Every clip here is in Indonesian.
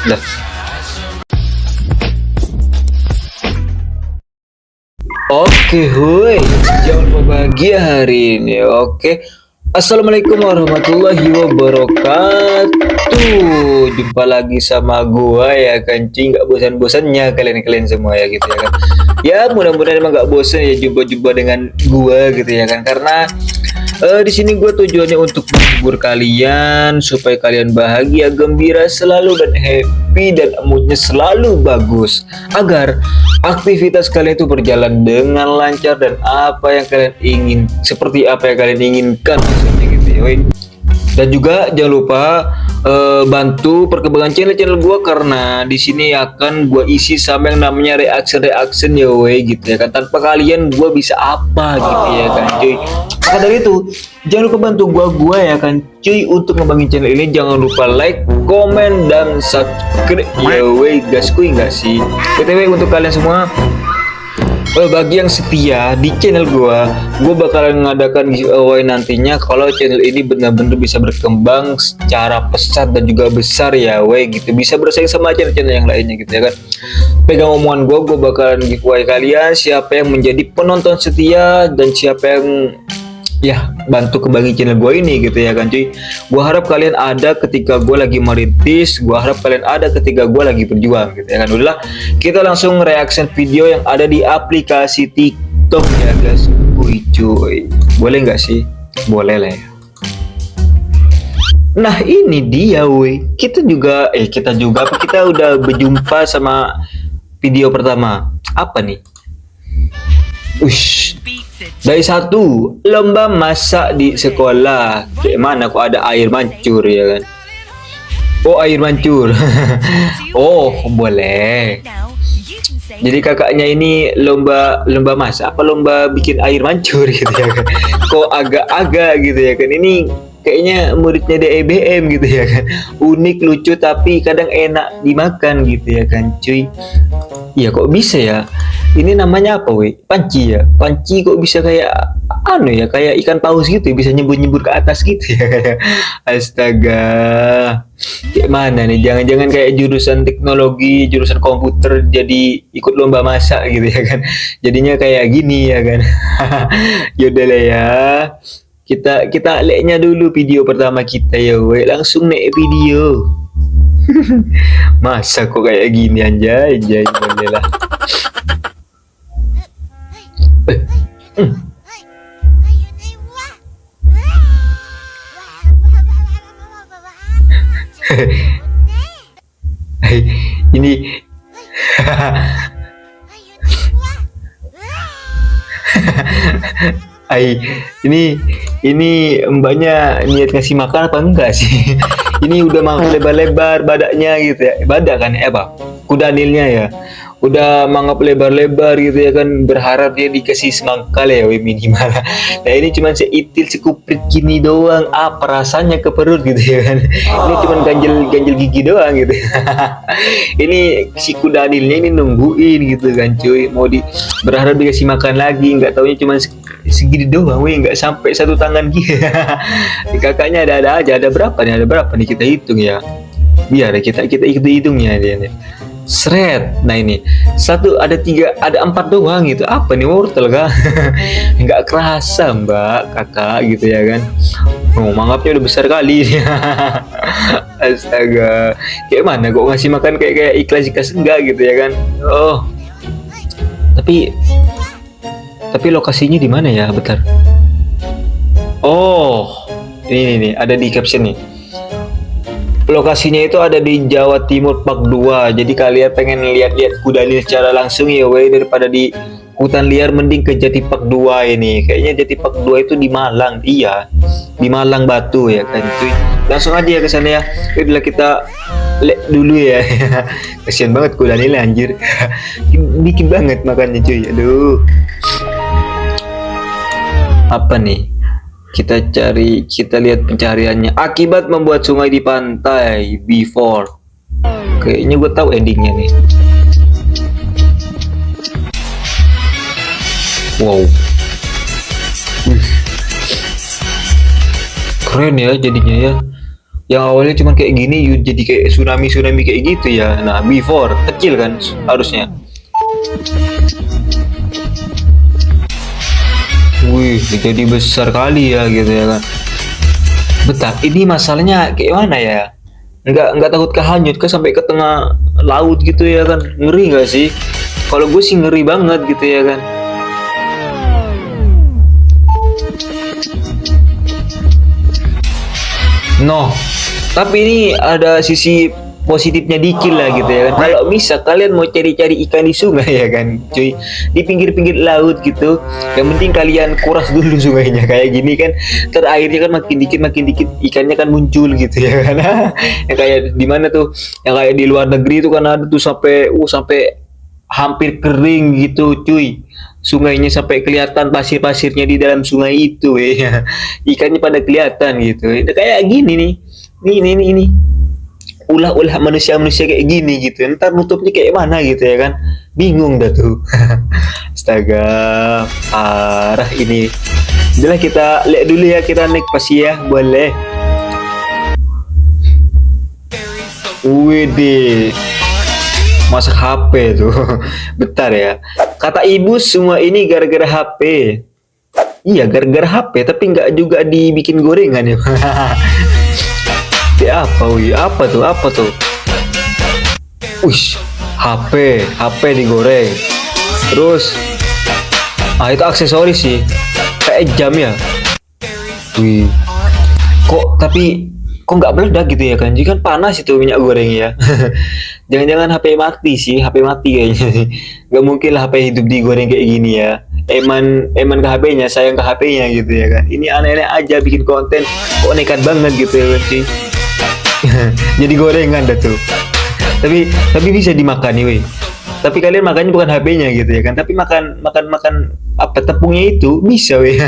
Dah. Oke, hui, jangan lupa bahagia hari ini. Oke, assalamualaikum warahmatullahi wabarakatuh. Jumpa lagi sama gua ya kan, cuy. Nggak bosan-bosannya kalian semua ya gitu ya kan. Ya mudah-mudahan emang nggak bosan ya jumpa-jumpa dengan gua gitu ya kan. Karena di sini gue tujuannya untuk menghibur kalian supaya kalian bahagia, gembira selalu dan happy dan moodnya selalu bagus agar aktivitas kalian itu berjalan dengan lancar dan apa yang kalian ingin, seperti apa yang kalian inginkan maksudnya gitu ya. Woi. Dan juga jangan lupa bantu perkembangan channel gue karena di sini akan gue isi sama yang namanya reaction ya woi gitu ya kan. Tanpa kalian gue bisa apa gitu ya kan cuy. Maka dari itu jangan lupa bantu gue ya kan cuy untuk ngembangin channel ini. Jangan lupa like, komen dan subscribe ya woi gaskuy nggak sih. BTW untuk kalian semua, bagi yang setia di channel gua bakalan mengadakan giveaway nantinya kalau channel ini benar-benar bisa berkembang secara pesat dan juga besar ya weh gitu, bisa bersaing sama channel-channel yang lainnya gitu ya kan. Pegang omongan gua bakalan giveaway kalian siapa yang menjadi penonton setia dan siapa yang ya bantu kembangin channel gue ini gitu ya kan cuy. Gue harap kalian ada ketika gue lagi merintis, gue harap kalian ada ketika gue lagi berjuang gitu ya kan. Udahlah, kita langsung reaction video yang ada di aplikasi TikTok ya guys. Wih cuy, boleh nggak sih? Boleh lah ya. Nah ini dia woi, kita udah berjumpa sama video pertama. Apa nih? Ush, dari satu lomba masak di sekolah. Kayak mana kok ada air mancur ya kan? Oh air mancur. Oh boleh. Jadi kakaknya ini lomba masak apa lomba bikin air mancur gitu ya kan? Kok agak-agak gitu ya kan? Ini kayaknya muridnya DEBM gitu ya kan? Unik, lucu tapi kadang enak dimakan gitu ya kan cuy. Iya kok bisa ya? Ini namanya apa weh? Panci ya? Panci kok bisa kayak kayak ikan paus gitu ya? Bisa nyebur-nyebur ke atas gitu ya. Astaga. Kayak mana nih? Jangan-jangan kayak jurusan teknologi, jurusan komputer jadi ikut lomba masak gitu ya kan. Jadinya kayak gini ya kan. Yaudah lah ya. Kita lihatnya dulu video pertama kita ya weh. Langsung naik video. Masa kok kayak gini anjay boleh lah. Ini ini mbaknya niat ngasih makan apa enggak sih? Ini udah mangap lebar-lebar badaknya gitu ya. Badak kan apa? Kudanilnya ya. Udah mangap lebar-lebar gitu ya kan, berharap dia dikasih semangkal ya minimal. Nah ini cuma seitil sekuprit gini doang, apa rasanya ke perut gitu ya kan. Ini cuma ganjel gigi doang gitu. Ini si kudanilnya ini nungguin gitu kan cuy, berharap dikasih makan lagi, nggak taunya cuma segini doang weh, nggak sampai satu tangan gitu. Kakaknya ada aja, ada berapa nih kita hitung ya, biar kita hitungnya dia nih. Seret. Nah ini ada 4 doang gitu. Apa nih, wortel kah? Nggak kerasa mbak kakak gitu ya kan. Oh mangapnya udah besar kali. Astaga, kayak mana kok ngasih makan kayak ikhlas enggak gitu ya kan. Oh tapi lokasinya di mana ya, bentar. Oh ini nih ada di caption nih. Lokasinya itu ada di Jawa Timur Park 2. Jadi kalian pengen lihat-lihat kudanil secara langsung ya weh, daripada di hutan liar mending ke Jati Park 2 ini. Kayaknya Jati Park 2 itu di Malang. Iya, di Malang Batu ya kan cuy. Langsung aja ya ke sana ya. Udah kita lihat dulu ya. Kasian banget kudanilnya anjir. Dikit banget makannya cuy. Aduh. Apa nih? Kita lihat pencariannya. Akibat membuat sungai di pantai before. Kayaknya gue tahu endingnya nih. Wow. Keren ya jadinya ya. Yang awalnya cuma kayak gini jadi kayak tsunami kayak gitu ya. Nah, before kecil kan harusnya. Wih, jadi besar kali ya gitu ya kan. Bentar, ini masalahnya kayak mana ya? Nggak takut kehanyut ke sampai ke tengah laut gitu ya kan? Ngeri nggak sih? Kalau gue sih ngeri banget gitu ya kan. No, tapi ini ada sisi positifnya dikit lah gitu ya kan. Kalau misal kalian mau cari-cari ikan di sungai ya kan, cuy, di pinggir-pinggir laut gitu, yang penting kalian kuras dulu sungainya kayak gini kan. Terakhirnya kan makin dikit ikannya kan muncul gitu ya kan. Yang kayak di mana tuh? Yang kayak di luar negeri tuh kan ada tuh sampai hampir kering gitu, cuy. Sungainya sampai kelihatan pasir-pasirnya di dalam sungai itu ya. Ikannya pada kelihatan gitu. Itu kayak gini nih. Ini ulah-ulah manusia-manusia kayak gini gitu. Ntar nutupnya kayak mana gitu ya kan. Bingung dah tuh. Astaga, parah ini. Udah kita lihat dulu ya, kita naik pasti ya, boleh. Wih, masak HP tuh. Bentar ya. Kata ibu semua ini gara-gara HP. Iya, gara-gara HP, tapi nggak juga dibikin gorengan ya. Apa, wih? Apa tuh? Ush, HP digoreng. Terus, itu aksesoris sih. Kayak jam ya. Wih, kok nggak meledak gitu ya kan? Jadi kan panas itu minyak goreng ya. Jangan-jangan HP mati sih, HP mati kayaknya sih. Nggak mungkin lah HP hidup digoreng kayak gini ya. Eman ke HP-nya, sayang ke HP-nya gitu ya kan. Ini aneh-aneh aja bikin konten, kok nekat banget gitu ya kan sih. Jadi gorengan dah tuh. Tapi bisa dimakan nih, weh. Tapi kalian makannya bukan HP-nya gitu ya kan. Tapi makan apa tepungnya itu bisa, weh.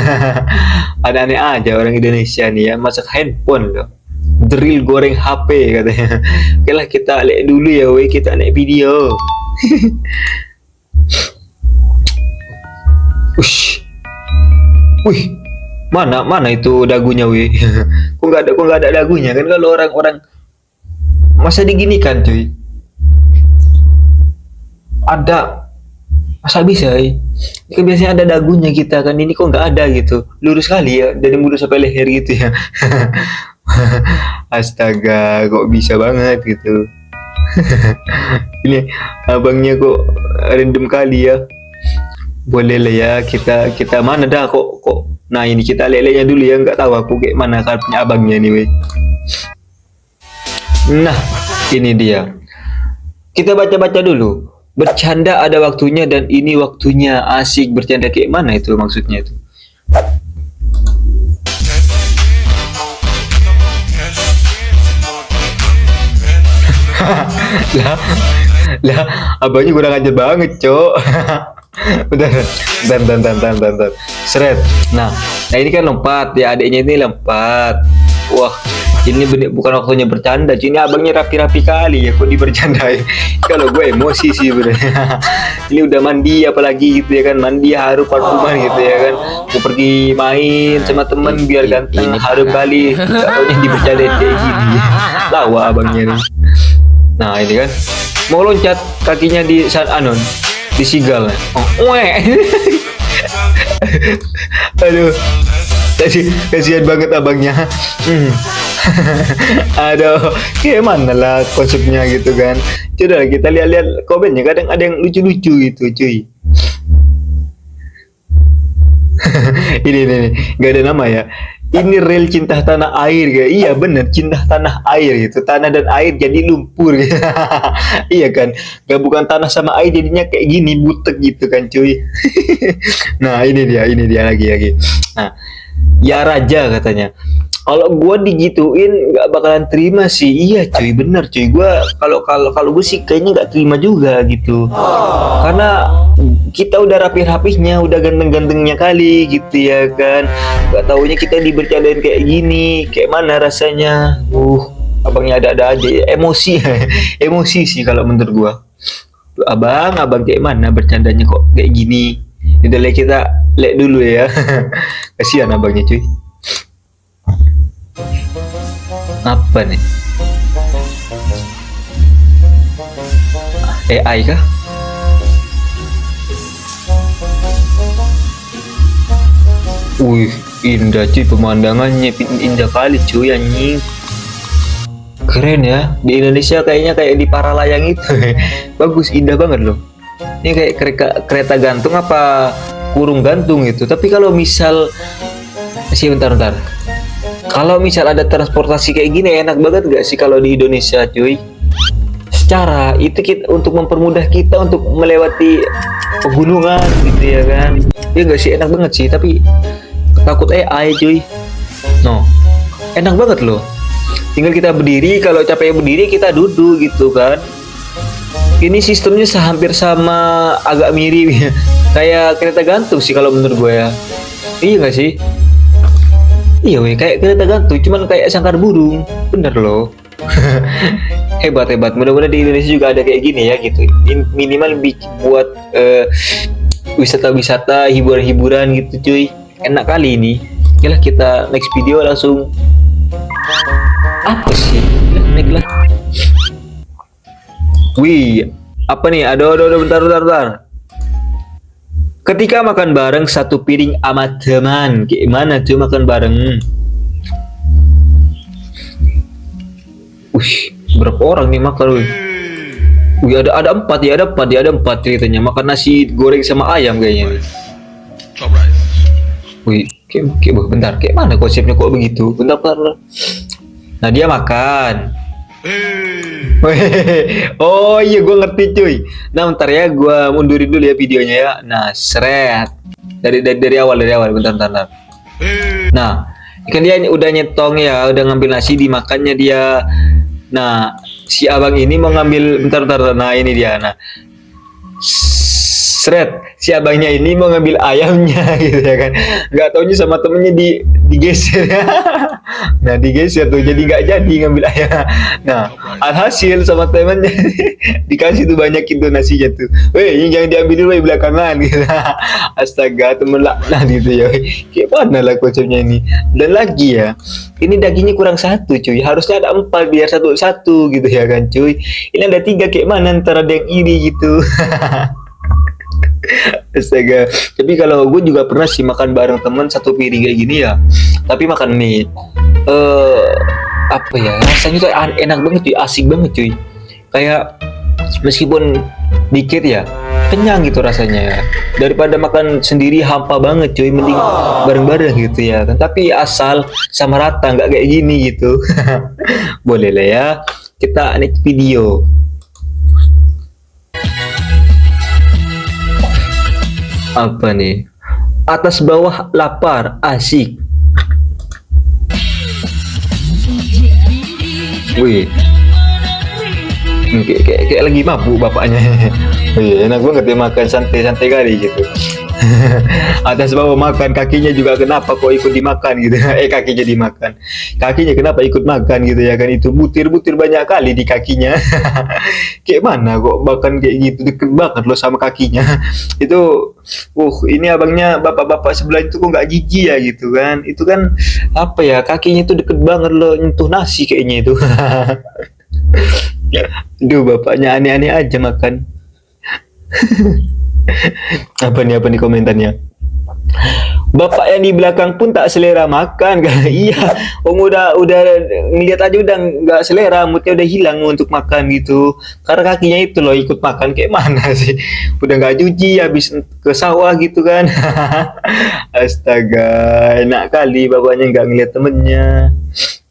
Ada aneh aja orang Indonesia nih ya, masak handphone loh. Drill goreng HP katanya. Oke lah kita lihat dulu ya, weh. Kita lihat video. Ush. Wih, mana itu dagunya, wih. Kok nggak ada dagunya kan kalau orang-orang masa diginikan, cuy. Ada, masa bisa ya? Ini kan biasanya ada dagunya kita kan, ini kok nggak ada gitu. Lurus kali ya, dari mulut sampai leher gitu ya. Astaga, kok bisa banget gitu. Ini abangnya kok random kali ya. Boleh lah ya, kita mana dah kok. Nah, ini kita lelenya dulu ya, nggak tahu aku kayak mana kartunya abangnya nih, weh. Nah, ini dia. Kita baca-baca dulu. Bercanda ada waktunya dan ini waktunya. Asik bercanda kayak mana itu maksudnya itu? lah lah abangnya kurang ajar banget, cok. Udah, bentar. Seret. Nah, ini kan lompat ya, adiknya ini lompat. Wah, ini bukan waktunya bercanda. Ini abangnya rapi-rapi kali ya, kok dibercandai. Kalau gue emosi sih bener. Ini udah mandi apalagi gitu ya kan, mandi harum parfuman gitu ya kan. Mau pergi main sama temen biar ganteng harum kali. Gak taunya dibercandain kayak gini. Lawa abangnya nih. Nah, ini kan mau loncat kakinya di anon di sigal. Oh, aduh, kasihan banget abangnya. Aduh, gimana lah konsepnya gitu kan. Coba kita lihat-lihat komennya, kadang ada yang lucu-lucu gitu, cuy. ini nggak ada nama ya. Ini real cinta tanah air, guys. Iya bener, cinta tanah air gitu. Tanah dan air jadi lumpur gitu. Iya kan, gak bukan tanah sama air jadinya kayak gini butek gitu kan, cuy. Nah, ini dia lagi. Nah, ya raja katanya. Kalau gue digituin nggak bakalan terima sih. Iya cuy, bener cuy. Gue kalau gue sih kayaknya nggak terima juga gitu. Karena kita udah rapih-rapihnya, udah ganteng-gantengnya kali gitu ya kan. Gak taunya kita dibercandain kayak gini, kayak mana rasanya. Abangnya ada aja. Emosi, emosi sih kalau menurut gue. Abang kayak mana bercandanya kok kayak gini. Udah kita lihat dulu ya. Kasihan abangnya cuy. Apa nih? AI kah? Wih, indah cuy pemandangannya, indah kali cuy anjing. Keren ya, di Indonesia kayaknya kayak di Paralayang itu. Bagus, indah banget loh. Ini kayak kereta gantung apa kurung gantung gitu. Tapi kalau misal sih bentar. Kalau misal ada transportasi kayak gini enak banget gak sih kalau di Indonesia cuy? Secara itu kita untuk mempermudah kita untuk melewati pegunungan gitu ya kan. Ya gak sih, enak banget sih, tapi takut AI cuy. No, enak banget loh. Tinggal kita berdiri, kalau capek berdiri kita duduk gitu kan. Ini sistemnya hampir sama, agak mirip kayak kereta gantung sih kalau menurut gue ya. Iya gak sih? Iya weh, kayak kereta gantung, cuman kayak sangkar burung. Bener loh. Hebat. Mudah-mudahan di Indonesia juga ada kayak gini ya gitu. Minimal buat wisata-wisata, hiburan-hiburan gitu cuy. Enak kali ini. Yalah, kita next video langsung. Apa sih? Naik lah. Wih, apa nih? Aduh, bentar. Ketika makan bareng satu piring sama teman, gimana tuh makan bareng? Berapa orang nih makan? Wih, ada empat ceritanya. Makan nasi goreng sama ayam kayaknya. Wih, bentar, kayak mana konsepnya kok begitu? Bentar. Nah, dia makan. Oh iya, gue ngerti cuy. Nah, bentar ya, gue mundurin dulu ya videonya ya. Nah, seret dari awal, bentar. Nah, kan dia udah nyetong ya, udah ngambil nasi, dimakannya dia. Nah, si abang ini mau ngambil, bentar. Nah, ini dia. Nah, si abangnya ini mau ngambil ayamnya gitu ya kan. Nggak taunya sama temennya digeser ya. Nah, digeser tuh, jadi nggak jadi ngambil ayam. Nah, alhasil sama temennya dikasih tuh banyak itu nasinya tuh. Weh, ini jangan diambil dulu belakangan gitu. Astaga, temen laknat gitu ya. Kayak mana lah konsepnya ini. Dan lagi ya, ini dagingnya kurang satu cuy. Harusnya ada 4 biar satu gitu ya kan cuy. Ini ada 3, kayak mana ntar ada yang iri gitu. Astaga. Tapi kalau gue juga pernah sih makan bareng temen satu piring kayak gini ya. Tapi makan mie. Apa ya? Rasanya tuh enak banget cuy, asik banget cuy. Kayak meskipun dikit ya, kenyang gitu rasanya ya. Daripada makan sendiri hampa banget cuy, mending bareng-bareng gitu ya kan. Tapi asal sama rata, nggak kayak gini gitu. Boleh lah ya. Kita next video. Apa nih? Atas bawah lapar, asik. Wih, kayak lagi mabuk bapaknya. Wih, enak banget ya makan santai-santai kali gitu. Atas bawah makan, kakinya juga kenapa kok ikut dimakan gitu. Kakinya dimakan. Kakinya kenapa ikut makan gitu ya kan, itu butir-butir banyak kali di kakinya. Kayak mana kok makan kayak gitu, deket banget loh sama kakinya. Itu ini abangnya bapak-bapak sebelah itu kok nggak jijik ya gitu kan. Itu kan apa ya, kakinya itu deket banget loh nyentuh nasi kayaknya itu. Duh, bapaknya aneh-aneh aja makan. Apa nih komentarnya? Bapak yang di belakang pun tak selera makan kan? Iya, udah ngeliat aja udah nggak selera, moodnya udah hilang untuk makan gitu. Karena kakinya itu loh ikut makan, kayak mana sih? Udah nggak cuci, habis ke sawah gitu kan? Astaga, enak kali bapaknya nggak ngeliat temennya.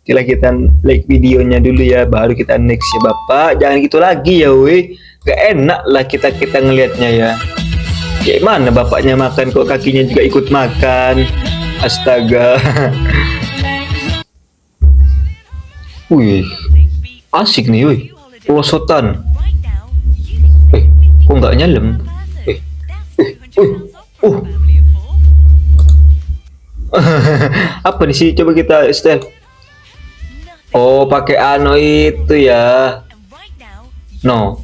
Kita like videonya dulu ya, baru kita next ya bapak. Jangan gitu lagi ya, weh. Gak enak lah kita ngelihatnya ya. Kayak mana bapaknya makan kok kakinya juga ikut makan. Astaga. Wih, asik nih, wih. Pelosotan. Kok nggak nyalem? Apa nih sih? Coba kita style. Oh, pakai ano itu ya. No.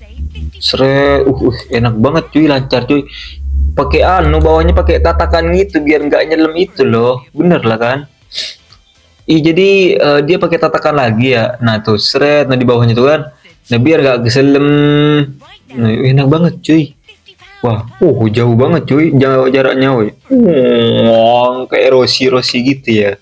Enak banget cuy, lancar cuy. Pakai bawahnya pakai tatakan gitu biar nggak nyelem itu loh. Bener lah kan? jadi dia pakai tatakan lagi ya. Nah tuh seret, nah di bawahnya tuh kan. Nah biar gak keselem. Nah, enak banget cuy. Wah, jauh banget cuy, jauh jaraknya woi. Kayak Rossi gitu ya.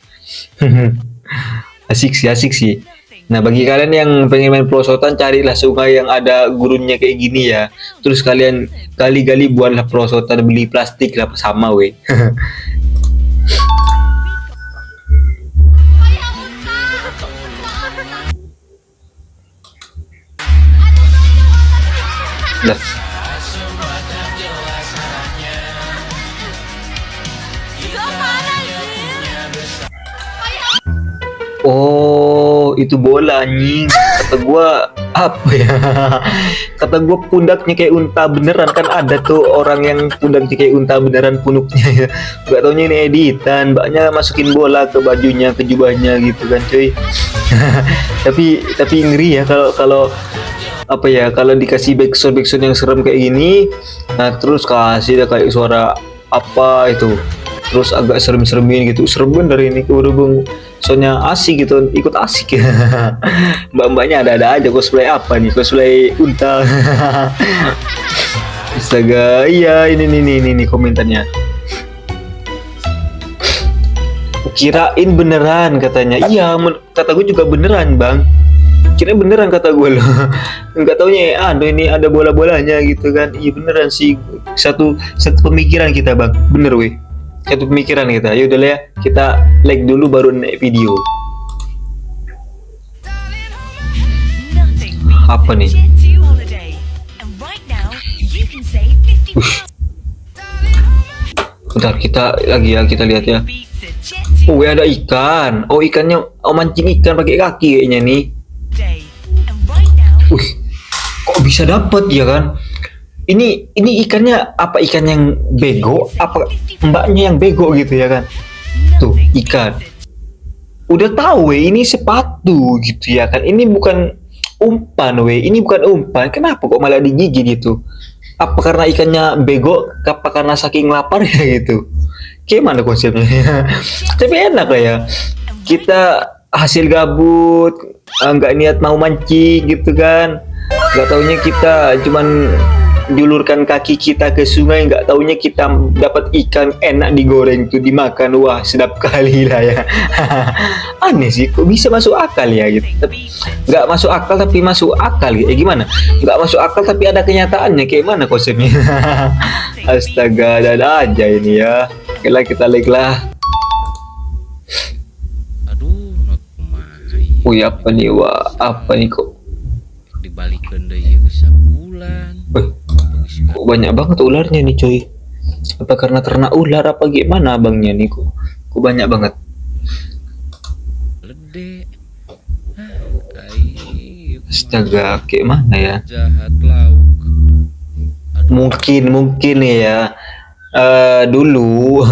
Asik sih. Nah, bagi kalian yang pengen main pelosotan, carilah sungai yang ada gurunnya kayak gini ya. Terus kalian gali-gali buatlah pelosotan, beli plastik lah sama weh. Dah. Oh, itu bola anjing. Kata gua apa ya? Kata gua pundaknya kayak unta beneran, kan ada tuh orang yang pundaknya kayak unta beneran punuknya ya. Gak taunya ini editan, mbaknya masukin bola ke bajunya, ke jubahnya gitu kan cuy. Tapi ngeri ya kalau kalau apa ya, kalau dikasih backsound yang serem kayak gini, nah terus kasih kayak suara apa itu, terus agak serem-seremin gitu, serem bener ini berhubung soalnya asik gitu, ikut asik ya. Mbak-mbaknya ada-ada aja, cosplay apa nih, cosplay unta. Astaga, iya ini komentarnya. Kirain beneran katanya. Iya, kata gue juga beneran bang. Kira beneran kata gue loh. Nggak taunya aduh ini ada bola-bolanya gitu kan. Iya beneran sih, satu pemikiran kita bang, bener weh, satu pemikiran kita. Yaudah lah ya, kita like dulu baru naik video. Apa nih? Bentar, kita lagi ya, kita lihat ya. Oh ada ikan. Oh ikannya, mancing ikan pakai kaki kayaknya nih. Kok bisa dapat ya kan? Ini ikannya apa, ikan yang bego apa mbaknya yang bego gitu ya kan? Tuh ikan. Udah tahu weh ini sepatu gitu ya kan? Ini bukan umpan weh, ini bukan umpan. Kenapa kok malah digigit gitu? Apa karena ikannya bego? Apa karena saking lapar ya gitu? Gimana konsepnya? Tapi enak lah ya. Kita hasil gabut, nggak niat mau mancing gitu kan? Nggak taunya kita cuman julurkan kaki kita ke sungai, nggak taunya kita dapat ikan enak digoreng tuh dimakan. Wah sedap kali lah ya. Aneh sih, kok bisa masuk akal ya gitu. Tapi nggak masuk akal tapi masuk akal gitu. Gimana? Nggak masuk akal tapi ada kenyataannya, kayak mana konsepnya? Astaga, ada aja ini ya. Kita like lah. Aduh, wih apa nih, wah apa nih kok dibalikin deh ke sebulan. Kok banyak banget ularnya nih coy. Apa karena ternak ular apa gimana abangnya nih kok banyak banget. Lede. Astaga, kayak mana ya? Jahat lauk. Mungkin ya. Dulu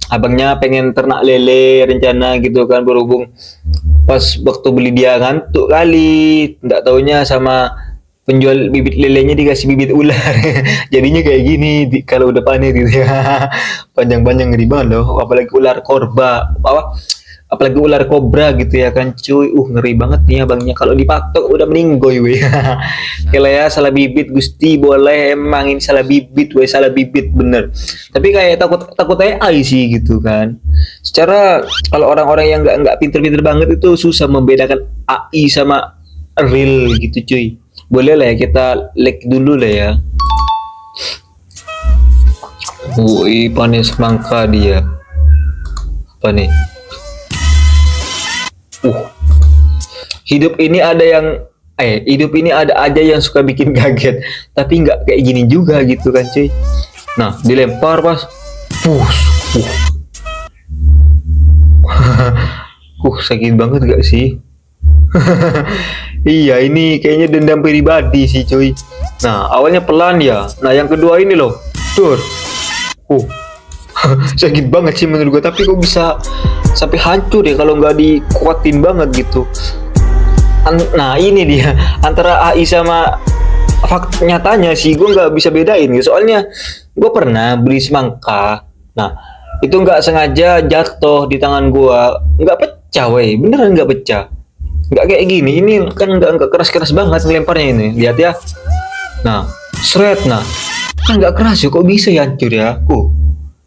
abangnya pengen ternak lele rencana gitu kan, berhubung pas waktu beli dia ngantuk kali, nggak taunya sama penjual bibit lelenya dikasih bibit ular. Jadinya kayak gini kalau udah panen gitu ya. Panjang-panjang ngeri banget loh, apalagi ular apalagi ular kobra gitu ya kan cuy. Ngeri banget nih abangnya, kalau dipatok udah meninggoy weh. Kalau ya salah bibit Gusti boleh, emang ini salah bibit weh, salah bibit bener. Tapi kayak takut AI sih gitu kan. Secara kalau orang-orang yang nggak pinter-pinter banget itu susah membedakan AI sama real gitu cuy. Boleh lah ya kita like dulu lah ya. Woi panen semangka dia. Apa nih? Hidup ini ada aja yang suka bikin kaget, tapi nggak kayak gini juga gitu kan cuy. Nah dilempar pas sakit banget gak sih? Iya ini kayaknya dendam pribadi sih cuy. Nah awalnya pelan ya, nah yang kedua ini loh tur. Sakit banget sih menurut gue, tapi kok bisa sampai hancur ya kalau nggak dikuatin banget gitu. Nah ini dia antara AI sama fakta nyatanya sih, gue nggak bisa bedain gitu. Soalnya gue pernah beli semangka, nah itu nggak sengaja jatuh di tangan gue, nggak pecah pecah, woi, beneran nggak pecah. Nggak kayak gini, ini kan nggak keras-keras banget ngelemparnya ini, lihat ya. Nah, seret, nah, kan nggak keras ya, kok bisa ya hancur ya?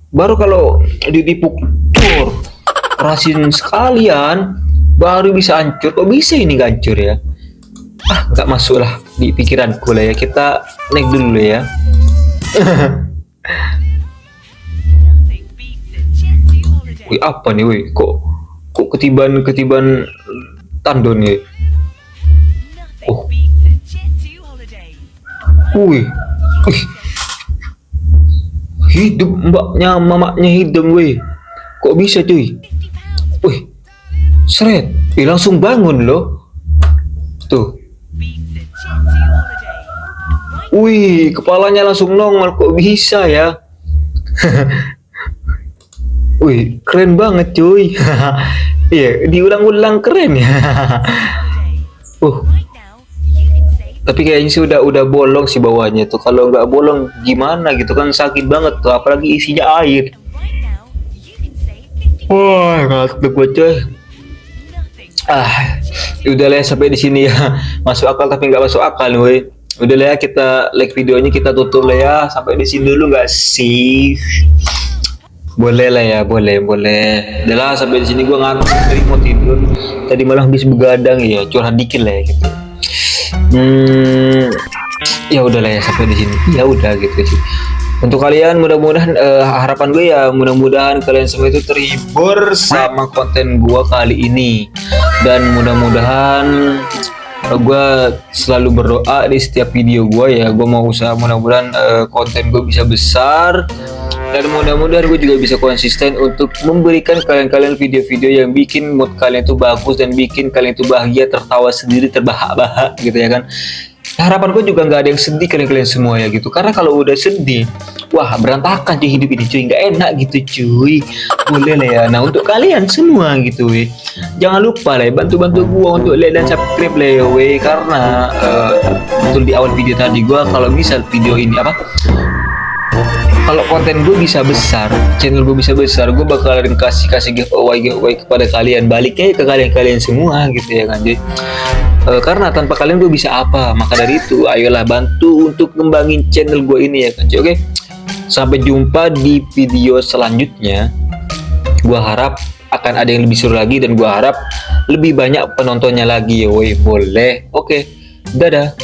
Baru kalau dipukul kerasin sekalian, baru bisa hancur. Kok bisa ini nggak hancur ya? Nggak masuk lah di pikiranku lah ya. Kita naik dulu ya. Wih, apa nih, wih? Kok ketiban tandon nih? Oh, wih, hidup mbaknya, mamaknya hidup, wih. Kok bisa cuy? Wih, seret, langsung bangun loh. Tuh, wih, kepalanya langsung nongol. Kok bisa ya? Wih, keren banget cuy. Iya, diulang-ulang keren ya. Tapi kayaknya sih udah bolong sih bawahnya tuh. Kalau nggak bolong gimana gitu kan, sakit banget tuh. Apalagi isinya air. Wah, ngantuk gue coy. Udah lah sampai di sini ya. Masuk akal tapi nggak masuk akal nih. Udah lah ya, kita like videonya, kita tutup lah ya. Sampai di sini dulu nggak sih? Boleh lah ya, boleh. Udah lah, sampai di sini gua ngantuk, tadi mau tidur. Tadi malah habis begadang ya, curhat dikit lah ya gitu. Ya udah lah ya sampai di sini. Ya udah gitu sih. Untuk kalian mudah-mudahan harapan gue ya mudah-mudahan kalian semua itu terhibur sama konten gua kali ini. Dan mudah-mudahan gue selalu berdoa di setiap video gue ya. Gue mau usaha mudah-mudahan konten gue bisa besar, dan mudah-mudahan gue juga bisa konsisten untuk memberikan kalian video-video yang bikin mood kalian itu bagus dan bikin kalian itu bahagia, tertawa sendiri, terbahak-bahak gitu ya kan. Harapan gue juga nggak ada yang sedih kalian semua ya gitu, karena kalau udah sedih, wah berantakan cuy hidup ini cuy, nggak enak gitu cuy. Boleh lah ya. Nah untuk kalian semua gitu weh, jangan lupa lah ya, bantu gua untuk like dan subscribe lah ya weh, karena betul di awal video tadi gua, kalau misal video ini kalau konten gue bisa besar, channel gue bisa besar, gue bakalan kasih giveaway kepada kalian, baliknya ke kalian semua gitu ya kan. Jadi karena tanpa kalian gue bisa apa? Maka dari itu ayolah bantu untuk ngembangin channel gue ini ya kan. Oke, sampai jumpa di video selanjutnya. Gue harap akan ada yang lebih seru lagi, dan gue harap lebih banyak penontonnya lagi ya woi. Boleh. Oke, dadah.